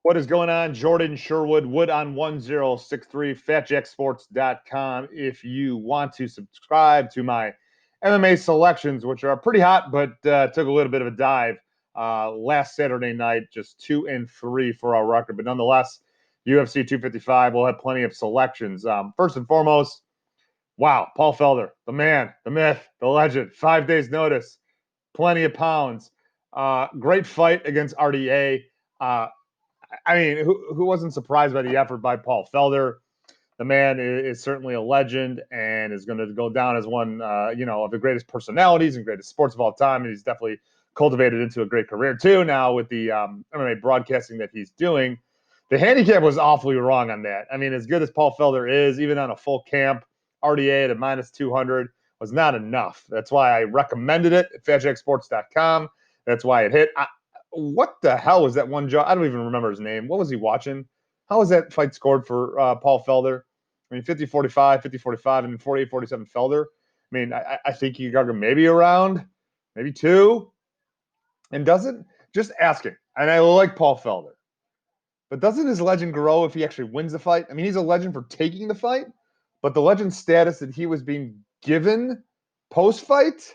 What is going on? Jordan Sherwood, Wood on 1063, fatjacksports.com. If you want to subscribe to my MMA selections, which are pretty hot, but took a little bit of a dive last Saturday night, just 2-3 for our record. But nonetheless, UFC 255, we'll have plenty of selections. First and foremost, wow, Paul Felder, the man, the myth, the legend, 5 days notice, plenty of pounds. Great fight against RDA. I mean, who wasn't surprised by the effort by Paul Felder? The man is certainly a legend and is going to go down as one, of the greatest personalities and greatest sports of all time. And he's definitely cultivated into a great career too. Now with the MMA broadcasting that he's doing, the handicap was awfully wrong on that. I mean, as good as Paul Felder is, even on a full camp, RDA at a minus 200 was not enough. That's why I recommended it at fatjacksports.com. That's why it hit. What the hell was that one job? I don't even remember his name. What was he watching? How was that fight scored for Paul Felder? I mean, 50-45, 50-45, and then 48-47 Felder. I mean, I think you got maybe a round, maybe two. And doesn't, just asking, and I like Paul Felder, but doesn't his legend grow if he actually wins the fight? I mean, he's a legend for taking the fight, but the legend status that he was being given post-fight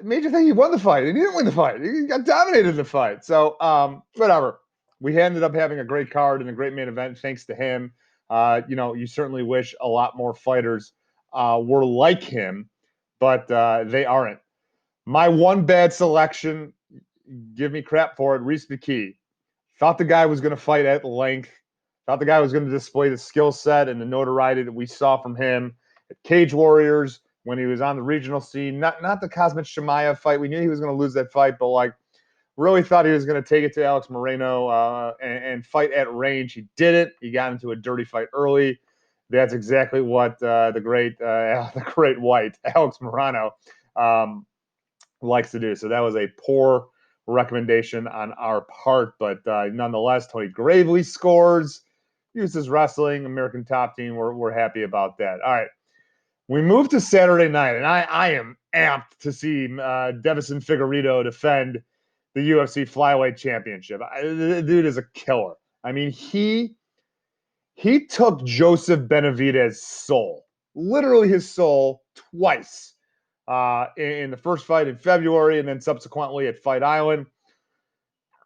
made you think he won the fight, and he didn't win the fight. He got dominated in the fight. So, whatever. We ended up having a great card and a great main event thanks to him. You certainly wish a lot more fighters were like him, but they aren't. My one bad selection, give me crap for it, Reese McKee. Thought the guy was going to fight at length. Thought the guy was going to display the skill set and the notoriety that we saw from him at Cage Warriors when he was on the regional scene. Not the Kazmat Chimaev fight. We knew he was going to lose that fight, but really thought he was going to take it to Alex Moreno and fight at range. He didn't. He got into a dirty fight early. That's exactly what the great white Alex Moreno likes to do. So that was a poor recommendation on our part, but nonetheless, Tony Gravely scores. Uses wrestling, American Top Team. We're happy about that. All right. We moved to Saturday night, and I am amped to see Devison Figueiredo defend the UFC Flyweight Championship. The dude is a killer. I mean, he took Joseph Benavidez's soul, literally his soul, twice in the first fight in February and then subsequently at Fight Island.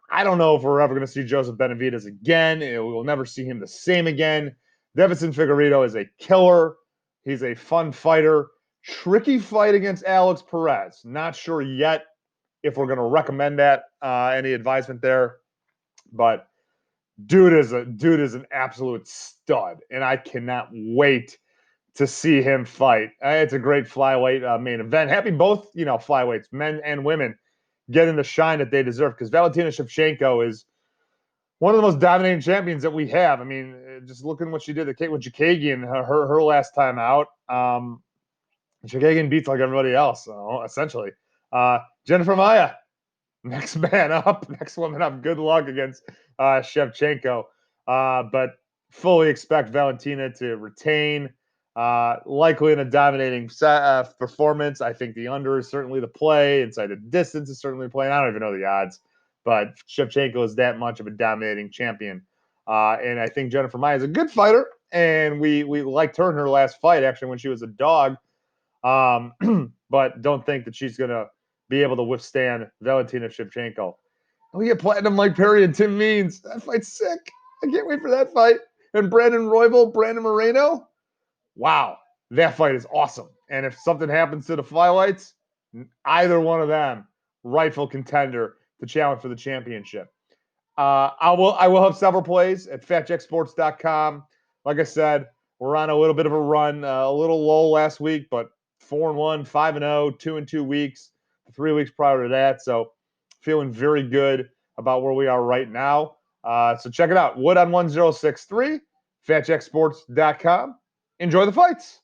I don't know if we're ever going to see Joseph Benavidez again. We will never see him the same again. Devison Figueiredo is a killer. He's a fun fighter. Tricky fight against Alex Perez. Not sure yet if we're going to recommend that. Any advisement there? But dude is an absolute stud, and I cannot wait to see him fight. It's a great flyweight main event. Happy both flyweights, men and women, getting the shine that they deserve, because Valentina Shevchenko is one of the most dominating champions that we have. I mean, just looking at what she did with Chookagian her last time out. Chookagian beats like everybody else, essentially. Jennifer Maia, next man up, next woman up. Good luck against Shevchenko. But fully expect Valentina to retain, likely in a dominating performance. I think the under is certainly the play. Inside the distance is certainly the play. And I don't even know the odds, but Shevchenko is that much of a dominating champion. And I think Jennifer Maia is a good fighter, and we liked her in her last fight, actually, when she was a dog. But don't think that she's going to be able to withstand Valentina Shevchenko. We get Platinum Mike Perry and Tim Means. That fight's sick. I can't wait for that fight. And Brandon Royval, Brandon Moreno. Wow, that fight is awesome. And if something happens to the flyweights, either one of them, rightful contender to challenge for the championship. I will have several plays at fatjacksports.com. Like I said, we're on a little bit of a run, a little lull last week, but 4-1, 5-0, 2 weeks, 3 weeks prior to that. So feeling very good about where we are right now. So check it out. Wood on 1063, fatjacksports.com. Enjoy the fights.